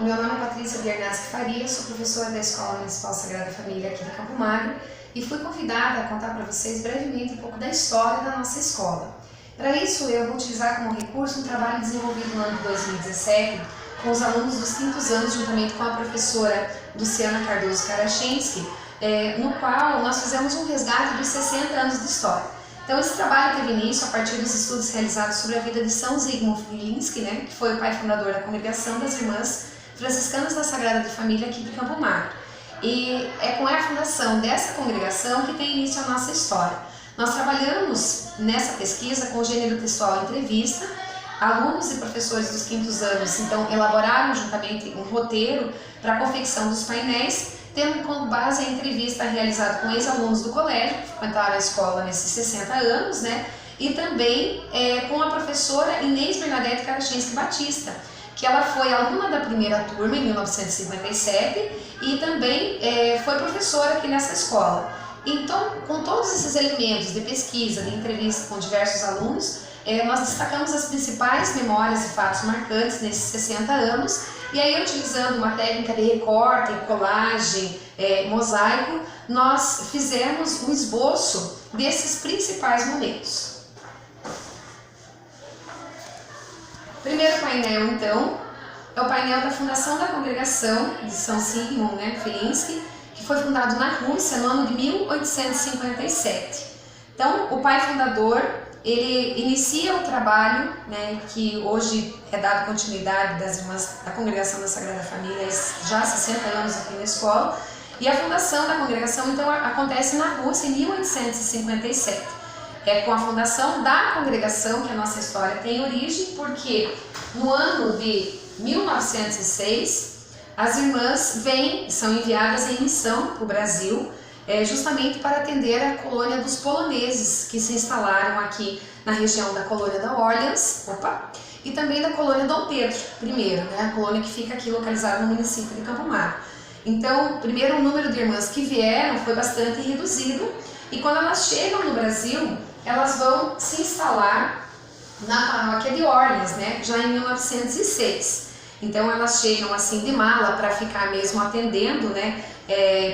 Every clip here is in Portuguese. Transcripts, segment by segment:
meu nome é Patrícia Biernaschi Faria, sou professora da Escola Municipal Sagrada Família aqui de Campo Magro e fui convidada a contar para vocês brevemente um pouco da história da nossa escola. Para isso, eu vou utilizar como recurso um trabalho desenvolvido no ano de 2017 com os alunos dos quintos anos, juntamente com a professora Luciana Cardoso Karachensky, no qual nós fizemos um resgate dos 60 anos de história. Então, esse trabalho teve início a partir dos estudos realizados sobre a vida de São Zygmunt Wilinski, que foi o pai fundador da Congregação das Irmãs Franciscanas da Sagrada Família aqui de Campo Magro. E é com a fundação dessa congregação que tem início a nossa história. Nós trabalhamos nessa pesquisa com o gênero textual entrevista. Alunos e professores dos quintos anos, então, elaboraram juntamente um roteiro para a confecção dos painéis, tendo como base a entrevista realizada com ex-alunos do colégio, que frequentaram a escola nesses 60 anos, e também com a professora Inês Bernadette Karachensky Batista, que ela foi aluna da primeira turma em 1957 e também foi professora aqui nessa escola. Então, com todos esses elementos de pesquisa, de entrevista com diversos alunos, nós destacamos as principais memórias e fatos marcantes nesses 60 anos, e aí, utilizando uma técnica de recorte, colagem, mosaico, nós fizemos um esboço desses principais momentos. O primeiro painel, então, é o painel da fundação da Congregação de São Zygmunt Wilinski, que foi fundado na Rússia no ano de 1857. Então, o pai fundador, ele inicia o trabalho, que hoje é dado continuidade das irmãs da Congregação da Sagrada Família, já há 60 anos aqui na escola, e a fundação da congregação, então, acontece na Rússia em 1857. É com a fundação da congregação que a nossa história tem origem, porque no ano de 1906, as irmãs são enviadas em missão para o Brasil, justamente para atender a colônia dos poloneses que se instalaram aqui na região da colônia da Orleans, e também da colônia Dom Pedro I, a colônia que fica aqui localizada no município de Campo Magro. Então, primeiro, o número de irmãs que vieram foi bastante reduzido, e quando elas chegam no Brasil, elas vão se instalar na paróquia de Orleans, já em 1906. Então, elas chegam assim de mala para ficar mesmo atendendo,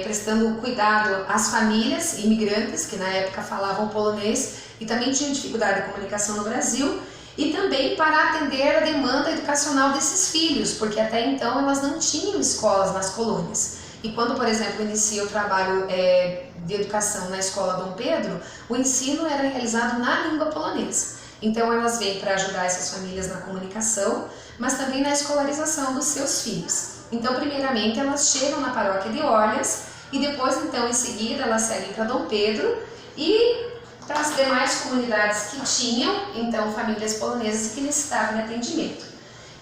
prestando cuidado às famílias imigrantes que na época falavam polonês e também tinham dificuldade de comunicação no Brasil, e também para atender a demanda educacional desses filhos, porque até então elas não tinham escolas nas colônias. E quando, por exemplo, inicia o trabalho de educação na escola Dom Pedro, o ensino era realizado na língua polonesa. Então elas vêm para ajudar essas famílias na comunicação, mas também na escolarização dos seus filhos. Então, primeiramente, elas chegam na paróquia de Orleans e depois, então, em seguida, elas seguem para Dom Pedro e para as demais comunidades que tinham, então, famílias polonesas que necessitavam de atendimento.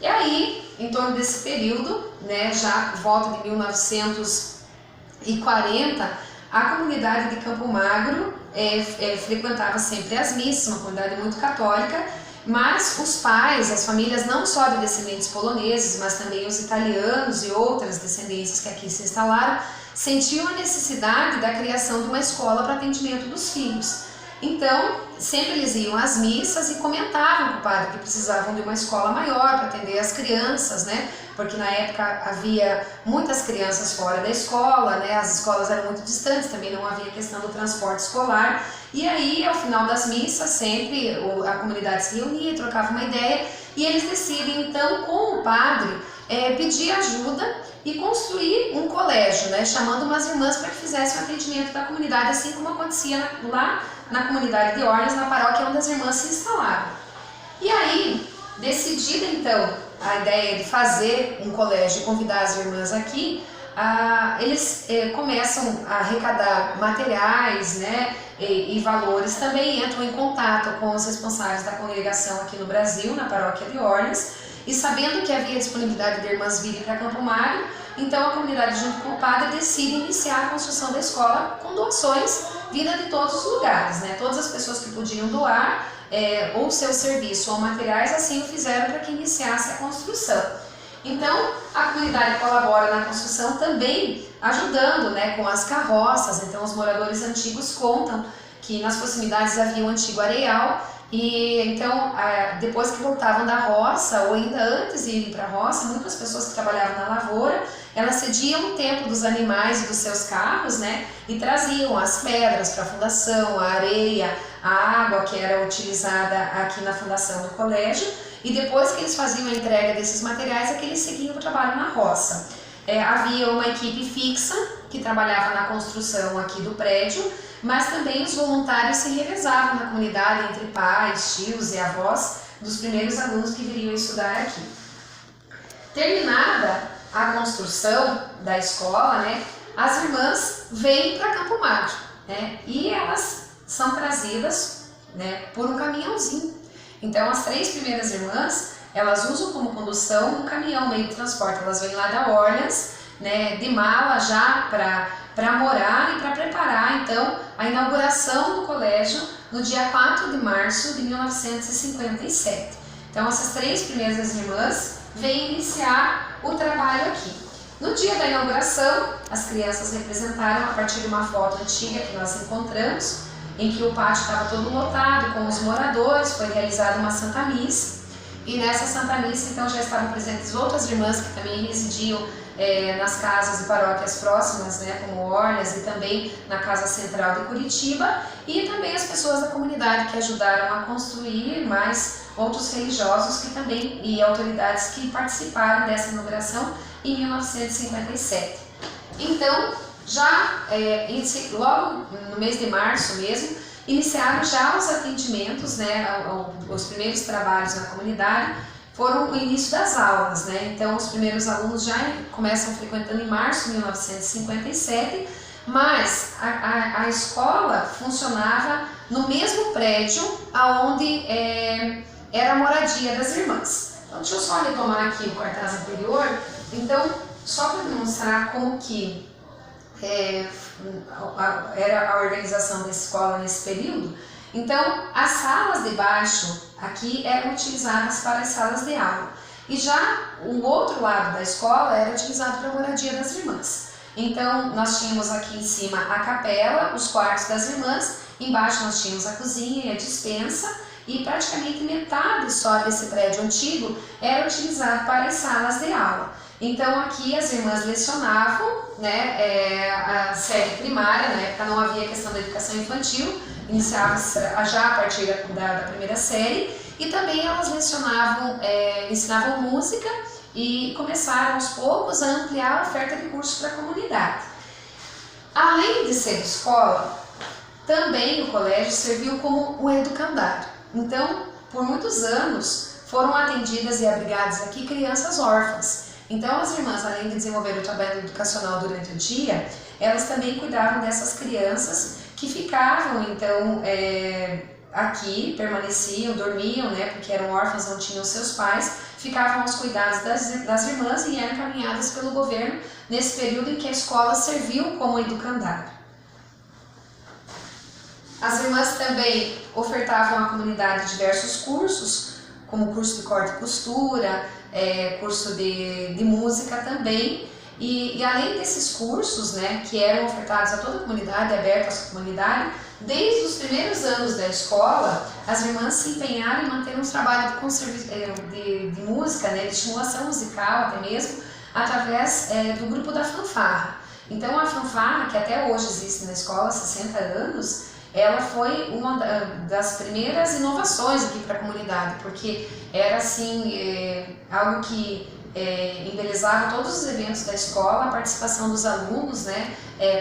E aí, em torno desse período, já volta de 1940, a comunidade de Campo Magro frequentava sempre as missas, uma comunidade muito católica, mas os pais, as famílias não só de descendentes poloneses, mas também os italianos e outras descendências que aqui se instalaram, sentiam a necessidade da criação de uma escola para atendimento dos filhos. Então, sempre eles iam às missas e comentavam com o padre que precisavam de uma escola maior para atender as crianças, porque na época havia muitas crianças fora da escola, as escolas eram muito distantes, também não havia questão do transporte escolar. E aí, ao final das missas, sempre a comunidade se reunia, trocava uma ideia, e eles decidem, então, com o padre, pedir ajuda e construir um colégio, chamando umas irmãs para que fizessem o atendimento da comunidade, assim como acontecia lá na comunidade de Orleans, na paróquia onde as irmãs se instalaram. E aí, decidida então a ideia de fazer um colégio e convidar as irmãs aqui, eles começam a arrecadar materiais, e valores, também entram em contato com os responsáveis da congregação aqui no Brasil, na paróquia de Orleans, e sabendo que havia disponibilidade de irmãs virem para Campo Magro, então a comunidade, junto com o padre, decide iniciar a construção da escola com doações vindas de todos os lugares, Todas as pessoas que podiam doar ou seu serviço ou materiais, assim o fizeram para que iniciasse a construção. Então, a comunidade colabora na construção também, ajudando com as carroças. Então, os moradores antigos contam que nas proximidades havia um antigo areial E então, depois que voltavam da roça, ou ainda antes de irem para a roça, muitas pessoas que trabalhavam na lavoura, elas cediam o tempo dos animais e dos seus carros, né? E traziam as pedras para a fundação, a areia, a água que era utilizada aqui na fundação do colégio. E depois que eles faziam a entrega desses materiais, é que eles seguiam o trabalho na roça. Havia uma equipe fixa que trabalhava na construção aqui do prédio, mas também os voluntários se revezavam na comunidade entre pais, tios e avós dos primeiros alunos que viriam estudar aqui. Terminada a construção da escola, né, as irmãs vêm para Campo Marte, né, e elas são trazidas, né, por um caminhãozinho. Então as 3 primeiras irmãs, elas usam como condução um caminhão, meio de transporte. Elas vêm lá da Orleans, né, de mala já para morar e para preparar então a inauguração do colégio no dia 4 de março de 1957. Então essas 3 primeiras irmãs vêm iniciar o trabalho aqui. No dia da inauguração, as crianças representaram a partir de uma foto antiga que nós encontramos, em que o pátio estava todo lotado com os moradores, foi realizada uma Santa Missa, e nessa Santa Missa então já estavam presentes outras irmãs que também residiam nas casas e paróquias próximas, né, como Orleans, e também na Casa Central de Curitiba, e também as pessoas da comunidade que ajudaram a construir, mais outros religiosos que também, e autoridades que participaram dessa inauguração em 1957. Então, já logo no mês de março mesmo, iniciaram já os atendimentos, né, os primeiros trabalhos na comunidade, foram o início das aulas, né? Então os primeiros alunos já começam frequentando em março de 1957, mas a escola funcionava no mesmo prédio aonde era a moradia das irmãs. Então deixa eu só retomar aqui o cartaz anterior. Então, só para demonstrar como que era a organização da escola nesse período. Então, as salas de baixo aqui eram utilizadas para as salas de aula. E já o outro lado da escola era utilizado para a moradia das irmãs. Então, nós tínhamos aqui em cima a capela, os quartos das irmãs, embaixo nós tínhamos a cozinha e a despensa, e praticamente metade só desse prédio antigo era utilizado para as salas de aula. Então aqui as irmãs lecionavam, né, a série primária, na época não havia questão da educação infantil, iniciava já a partir da primeira série, e também elas lecionavam, ensinavam música e começaram aos poucos a ampliar a oferta de cursos para a comunidade. Além de ser escola, também o colégio serviu como um educandário. Então, por muitos anos, foram atendidas e abrigadas aqui crianças órfãs. Então, as irmãs, além de desenvolver o trabalho educacional durante o dia, elas também cuidavam dessas crianças que ficavam, então, aqui, permaneciam, dormiam, né, porque eram órfãs, não tinham seus pais, ficavam aos cuidados das irmãs e eram encaminhadas pelo governo nesse período em que a escola serviu como educandário. As irmãs também ofertavam à comunidade diversos cursos, como curso de corte e costura, curso de música também, e além desses cursos, né, que eram ofertados a toda a comunidade, abertos à comunidade, desde os primeiros anos da escola, as irmãs se empenharam em manter um trabalho de música, né, de estimulação musical até mesmo, através do grupo da fanfarra. Então a fanfarra, que até hoje existe na escola há 60 anos, ela foi uma das primeiras inovações aqui para a comunidade, porque era assim, algo que embelezava todos os eventos da escola, a participação dos alunos, né,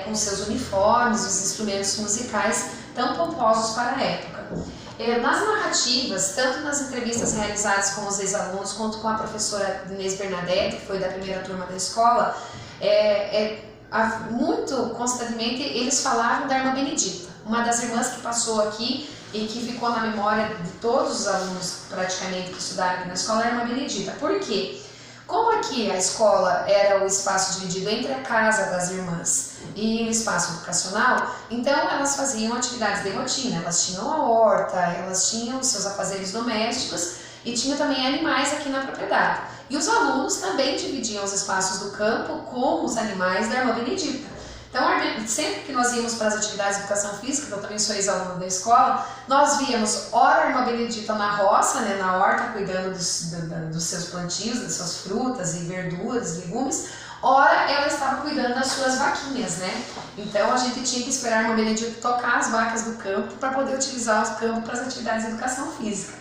com seus uniformes, os instrumentos musicais tão pomposos para a época. Nas narrativas, tanto nas entrevistas realizadas com os ex-alunos, quanto com a professora Inês Bernadette, que foi da primeira turma da escola, muito constantemente eles falavam da irmã Benedita, uma das irmãs que passou aqui e que ficou na memória de todos os alunos praticamente que estudaram aqui na escola, é a irmã Benedita. Por quê? Como aqui a escola era o espaço dividido entre a casa das irmãs e o espaço educacional, então elas faziam atividades de rotina, elas tinham a horta, elas tinham os seus afazeres domésticos e tinham também animais aqui na propriedade. E os alunos também dividiam os espaços do campo com os animais da irmã Benedita. Então, sempre que nós íamos para as atividades de educação física, que eu também sou ex-aluna da escola, nós víamos ora a irmã Benedita na roça, né, na horta, cuidando dos seus plantios, das suas frutas e verduras, legumes, ora ela estava cuidando das suas vaquinhas, né? Então a gente tinha que esperar a irmã Benedita tocar as vacas do campo para poder utilizar o campo para as atividades de educação física.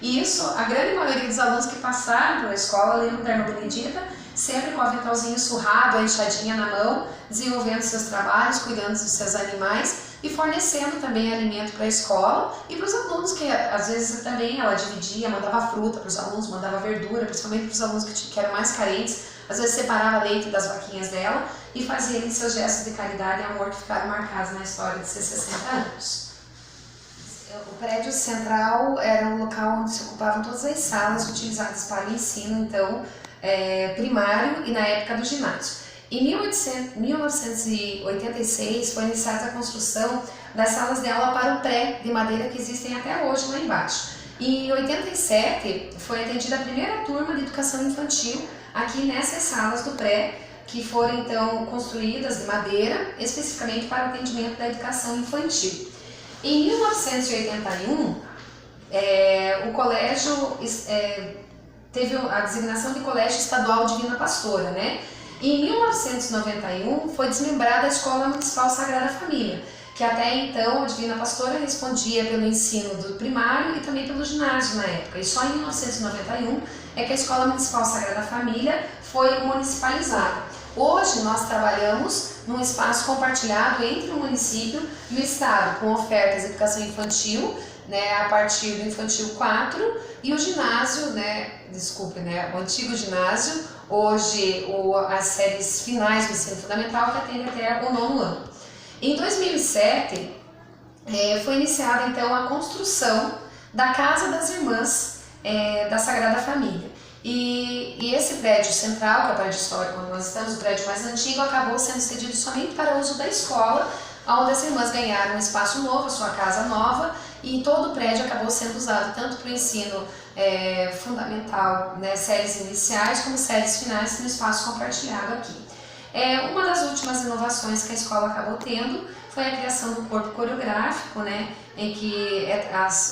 E isso, a grande maioria dos alunos que passaram pela escola lembram da irmã Benedita, sempre com o aventalzinho surrado, a enxadinha na mão, desenvolvendo seus trabalhos, cuidando dos seus animais e fornecendo também alimento para a escola e para os alunos, que às vezes também ela dividia, mandava fruta para os alunos, mandava verdura, principalmente para os alunos que eram mais carentes, às vezes separava leite das vaquinhas dela e fazia ali seus gestos de caridade e amor que ficaram marcados na história de seus 60 anos. O prédio central era um local onde se ocupavam todas as salas utilizadas para o ensino, então, primário e na época do ginásio. Em 1986 foi iniciada a construção das salas de aula para o pré de madeira que existem até hoje lá embaixo. E em 87 foi atendida a primeira turma de educação infantil aqui nessas salas do pré, que foram então construídas de madeira especificamente para o atendimento da educação infantil. Em 1981, o colégio teve a designação de Colégio Estadual Divina Pastora, né? E em 1991 foi desmembrada a Escola Municipal Sagrada Família, que até então a Divina Pastora respondia pelo ensino do primário e também pelo ginásio na época. E só em 1991 é que a Escola Municipal Sagrada Família foi municipalizada. Hoje nós trabalhamos num espaço compartilhado entre o município e o estado, com ofertas de educação infantil, né, a partir do infantil 4 e o ginásio, o antigo ginásio, hoje as séries finais do ensino fundamental que atende até o 9º ano. Em 2007 foi iniciada então a construção da Casa das Irmãs da Sagrada Família. E esse prédio central, que é o prédio histórico onde nós estamos, o prédio mais antigo, acabou sendo cedido somente para uso da escola, onde as irmãs ganharam um espaço novo, a sua casa nova, e todo o prédio acabou sendo usado tanto para o ensino fundamental, né, séries iniciais, como séries finais no espaço compartilhado aqui. Uma das últimas inovações que a escola acabou tendo foi a criação do corpo coreográfico, né, em que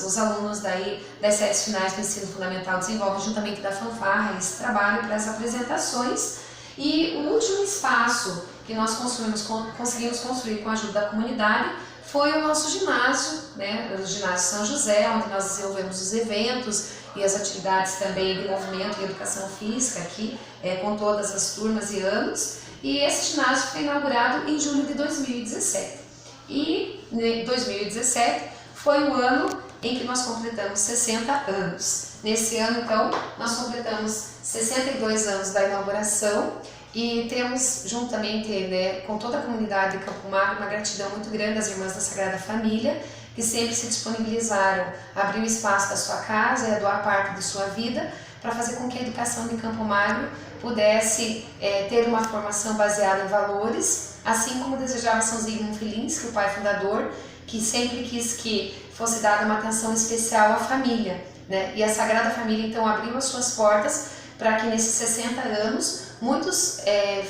os alunos das séries finais do ensino fundamental desenvolvem juntamente da fanfarra esse trabalho para as apresentações. E o último espaço que nós conseguimos construir com a ajuda da comunidade foi o nosso ginásio, né, o Ginásio São José, onde nós desenvolvemos os eventos e as atividades também de movimento e educação física aqui, com todas as turmas e anos. E esse ginásio foi inaugurado em julho de 2017. E em 2017 foi o ano em que nós completamos 60 anos. Nesse ano, então, nós completamos 62 anos da inauguração e temos, juntamente, né, com toda a comunidade de Campo Magro, uma gratidão muito grande às Irmãs da Sagrada Família, que sempre se disponibilizaram a abrir o espaço da sua casa e a doar parte de sua vida para fazer com que a educação de Campo Magro pudesse ter uma formação baseada em valores, assim como desejava São Zygmunt Filinski, o pai fundador, que sempre quis que fosse dada uma atenção especial à família, né? E a Sagrada Família então abriu as suas portas para que nesses 60 anos muitos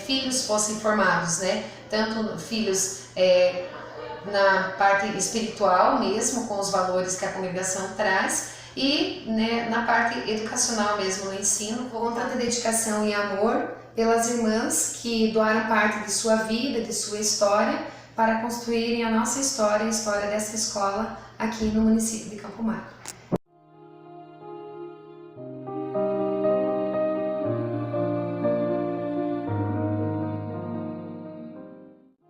filhos fossem formados, né? Tanto filhos na parte espiritual mesmo, com os valores que a congregação traz, e, né, na parte educacional mesmo, no ensino, com tanta dedicação e amor pelas irmãs que doaram parte de sua vida, de sua história, para construírem a nossa história, a história dessa escola aqui no município de Campo Magro.